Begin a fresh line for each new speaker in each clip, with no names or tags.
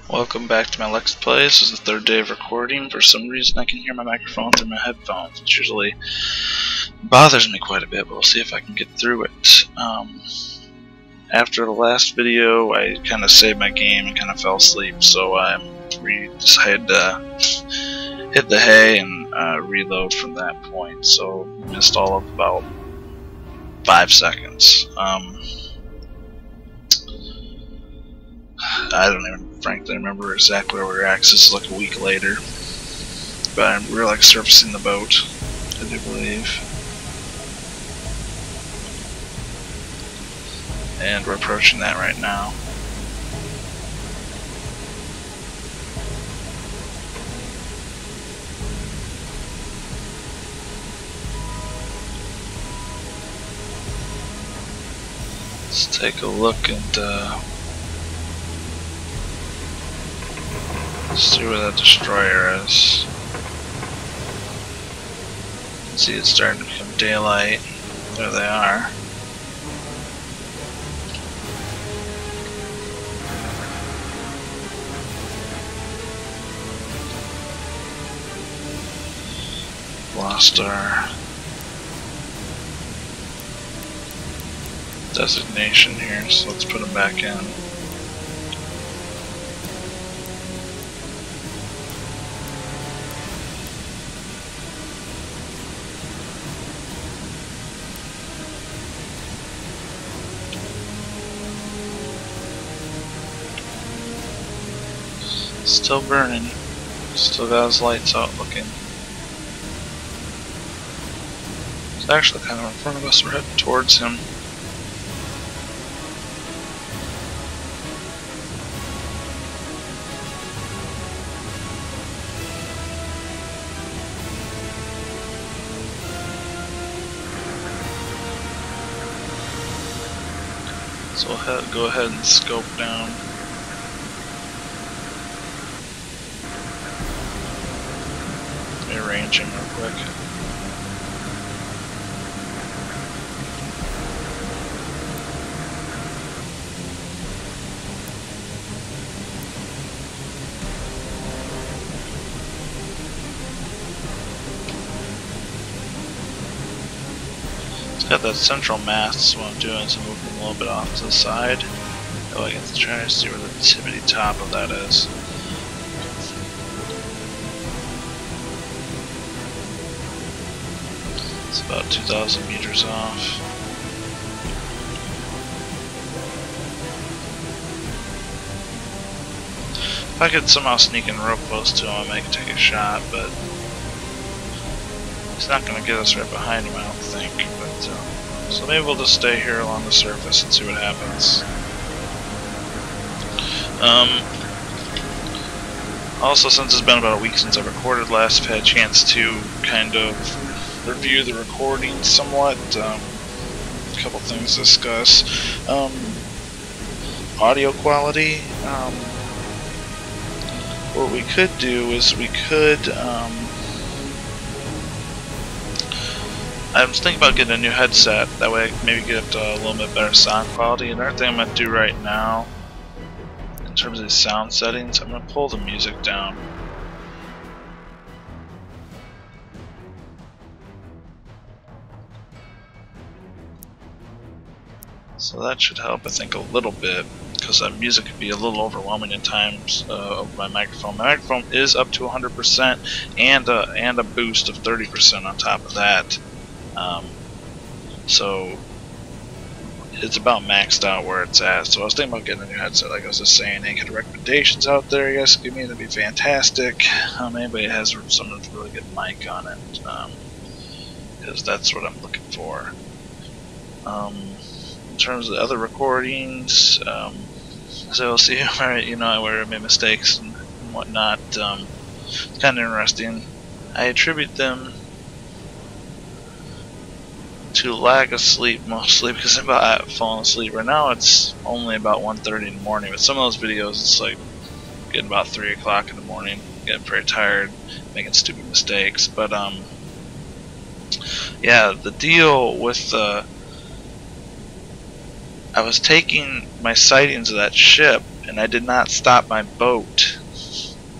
Welcome back to my Let's Play. This is the third day of recording. For some reason I can hear my microphone through my headphones, which usually bothers me quite a bit, but we'll see if I can get through it. After the last video I kind of saved my game and kind of fell asleep, so I decided to hit the hay and reload from that point, so missed all of about 5 seconds. I don't even frankly remember exactly where we were at, 'cause this is like a week later. But we're like surfacing the boat, I do believe. And we're approaching that right now. Let's take a look and see where that destroyer is. You can see it's starting to become daylight. There they are. Lost our designation here, so let's put them back in. Still burning. Still got his lights out looking. It's actually kind of in front of us. We're heading towards him. So we'll go ahead and scope down. Rearrange him real quick. It's got that central mast, so what I'm doing is moving a little bit off to the side. Oh, I get to try to see where the tippity top of that is. It's about 2,000 meters off. If I could somehow sneak in real close to him, I might take a shot, but he's not going to get us right behind him, I don't think. But so maybe we'll just stay here along the surface and see what happens. Also, since it's been about a week since I recorded last, I've had a chance to kind of review the recording somewhat. A couple things to discuss. Audio quality. What we could do is we could. I was thinking about getting a new headset. That way, I could maybe get a little bit better sound quality. Another thing I'm going to do right now, in terms of the sound settings, I'm going to pull the music down. So that should help, I think, a little bit, because music could be a little overwhelming at times over my microphone. My microphone is up to 100% and a boost of 30% on top of that. So it's about maxed out where it's at. So I was thinking about getting a new headset, like I was just saying. Any kind of recommendations out there you guys give me, that'd be fantastic. Anybody has some really good mic on it, because that's what I'm looking for. In terms of the other recordings, so we'll see where where I made mistakes and whatnot. It's kind of interesting. I attribute them to lack of sleep mostly, because I'm about falling asleep. Right now it's only about 1:30 in the morning, but some of those videos it's like getting about 3 o'clock in the morning, getting very tired, making stupid mistakes. But yeah, the deal with I was taking my sightings of that ship and I did not stop my boat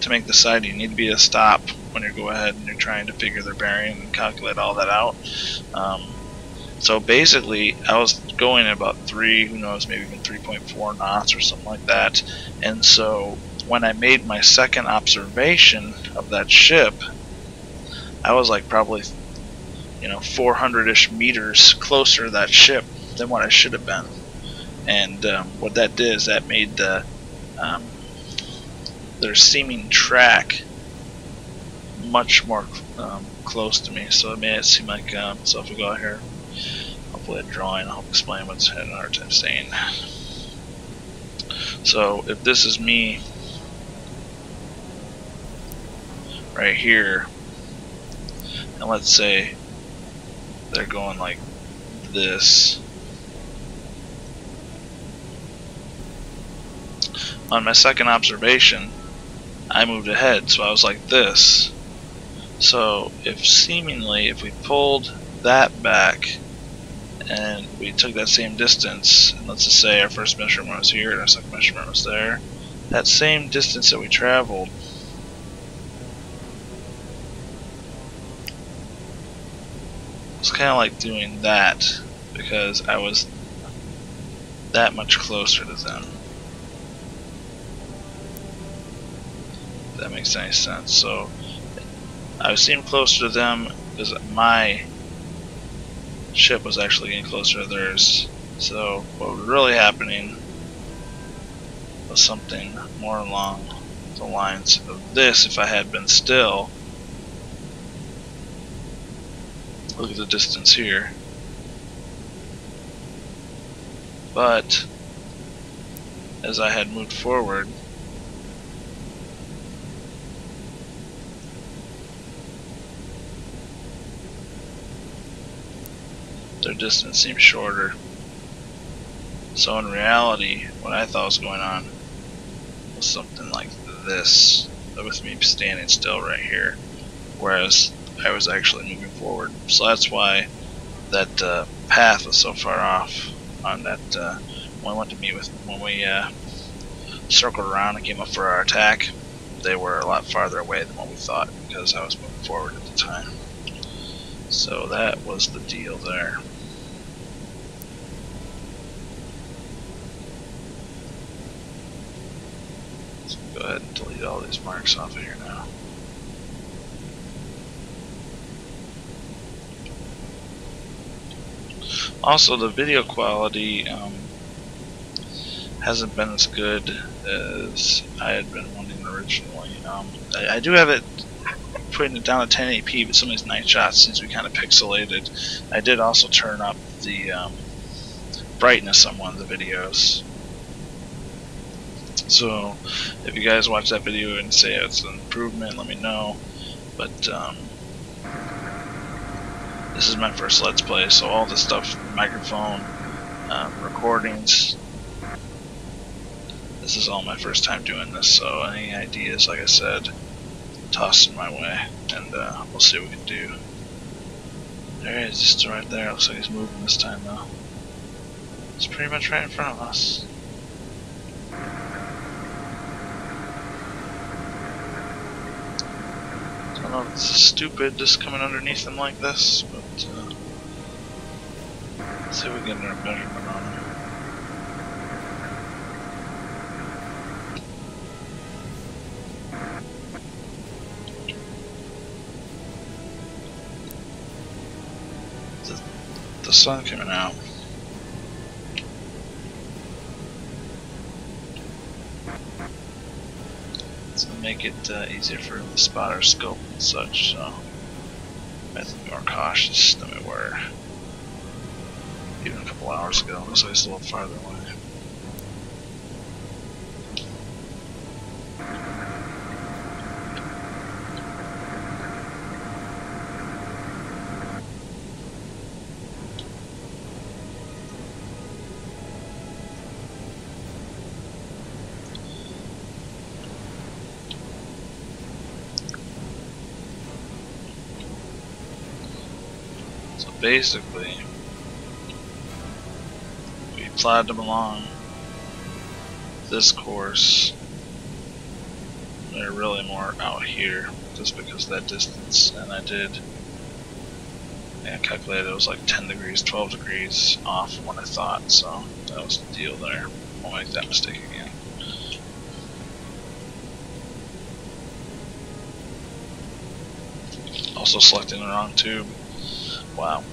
to make the sighting. You need to be a stop when you go ahead and you're trying to figure their bearing and calculate all that out. So basically, I was going at about 3, who knows, maybe even 3.4 knots or something like that. And so when I made my second observation of that ship, I was like probably, 400-ish meters closer to that ship than what I should have been. And what that did is that made their seeming track much more close to me. So it made it seem like, so if we go out here, hopefully a drawing, I'll explain what's having a hard time saying. So if this is me right here, and let's say they're going like this, on my second observation I moved ahead, so I was like this. So if we pulled that back and we took that same distance, and let's just say our first measurement was here and our second measurement was there, that same distance that we traveled was kind of like doing that, because I was that much closer to them. If that makes any sense. So I seemed closer to them because my ship was actually getting closer to theirs. So what was really happening was something more along the lines of this. If I had been still, look at the distance here, but as I had moved forward, their distance seemed shorter. So in reality, what I thought was going on was something like this, with me standing still right here, whereas I was actually moving forward. So that's why that path was so far off on that when we circled around and came up for our attack. They were a lot farther away than what we thought, because I was moving forward at the time. So that was the deal there. So go ahead and delete all these marks off of here now. Also, the video quality hasn't been as good as I had been wanting originally. I do have it putting it down to 1080p, but some of these night shots seems to be kind of pixelated. I did also turn up the brightness on one of the videos. So if you guys watch that video and say it's an improvement, let me know. But this is my first Let's Play, so all this stuff, microphone, recordings, this is all my first time doing this, so any ideas, like I said, toss them my way, and we'll see what we can do. There he is, just right there. Looks like he's moving this time though. It's pretty much right in front of us. I don't know if it's stupid just coming underneath him like this, but let's see if we can get a measurement on him. The sun coming out. So make it easier for the spotter scope and such, so I have to be more cautious than we were even a couple hours ago. Looks like it's a little farther away. So basically, we plodded them along this course, they're really more out here just because of that distance. And I calculated it was like 10 degrees, 12 degrees off from what I thought, so that was the deal there. Won't make that mistake again. Also selecting the wrong tube. Wow.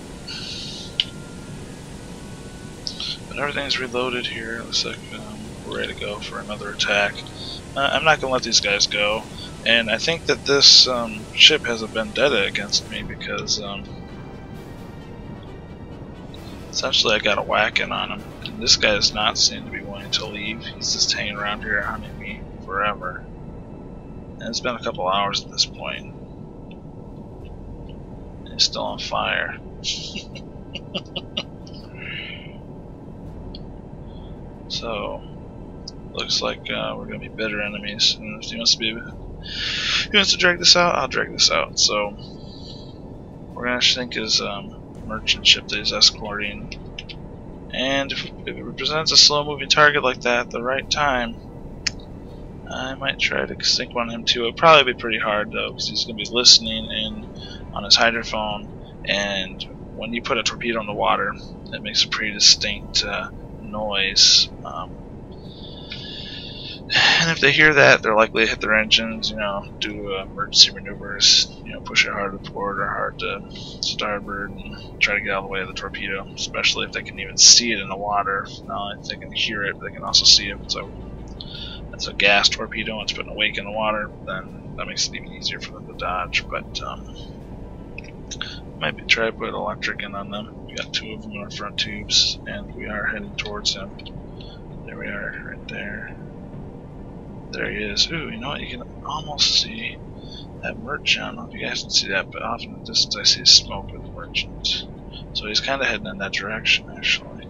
But everything's reloaded here. Looks like we're ready to go for another attack. I'm not going to let these guys go. And I think that this ship has a vendetta against me because essentially I got a whack-in on him. And this guy does not seem to be wanting to leave. He's just hanging around here hunting me forever. And it's been a couple hours at this point. And he's still on fire. So looks like we're gonna be bitter enemies. And if he wants to drag this out, I'll drag this out. So we're gonna sink his merchant ship that he's escorting. And if it presents a slow-moving target like that at the right time, I might try to sink one of him too. It'll probably be pretty hard though, because he's gonna be listening in on his hydrophone. And when you put a torpedo in the water, it makes a pretty distinct noise. And if they hear that, they're likely to hit their engines, do emergency maneuvers, push it hard to port or hard to starboard and try to get out of the way of the torpedo, especially if they can even see it in the water. Not only if they can hear it, but they can also see it. So it's a gas torpedo and it's putting a wake in the water, then that makes it even easier for them to dodge. But might try to put electric in on them. We got two of them in our front tubes, and we are heading towards him. There we are, right there. There he is. Ooh, you know what? You can almost see that merchant. I don't know if you guys can see that, but off in the distance I see smoke with the merchant. So he's kind of heading in that direction, actually.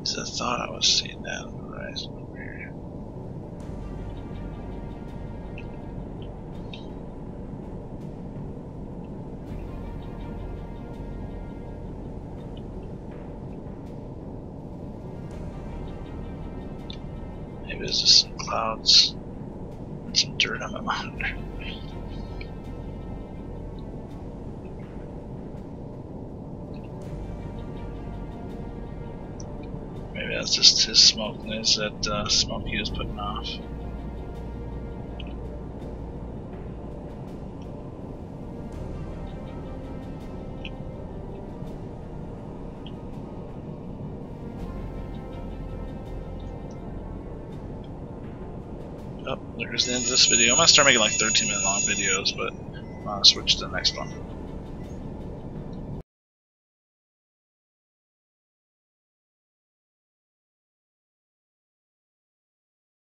So I thought I was seeing that on the horizon over here. Maybe there's just some clouds and some dirt on my monitor. Maybe that's just his smoke noise, that smoke he was putting off. Oh, there's the end of this video. I'm gonna start making like 13-minute long videos, but I'm gonna switch to the next one.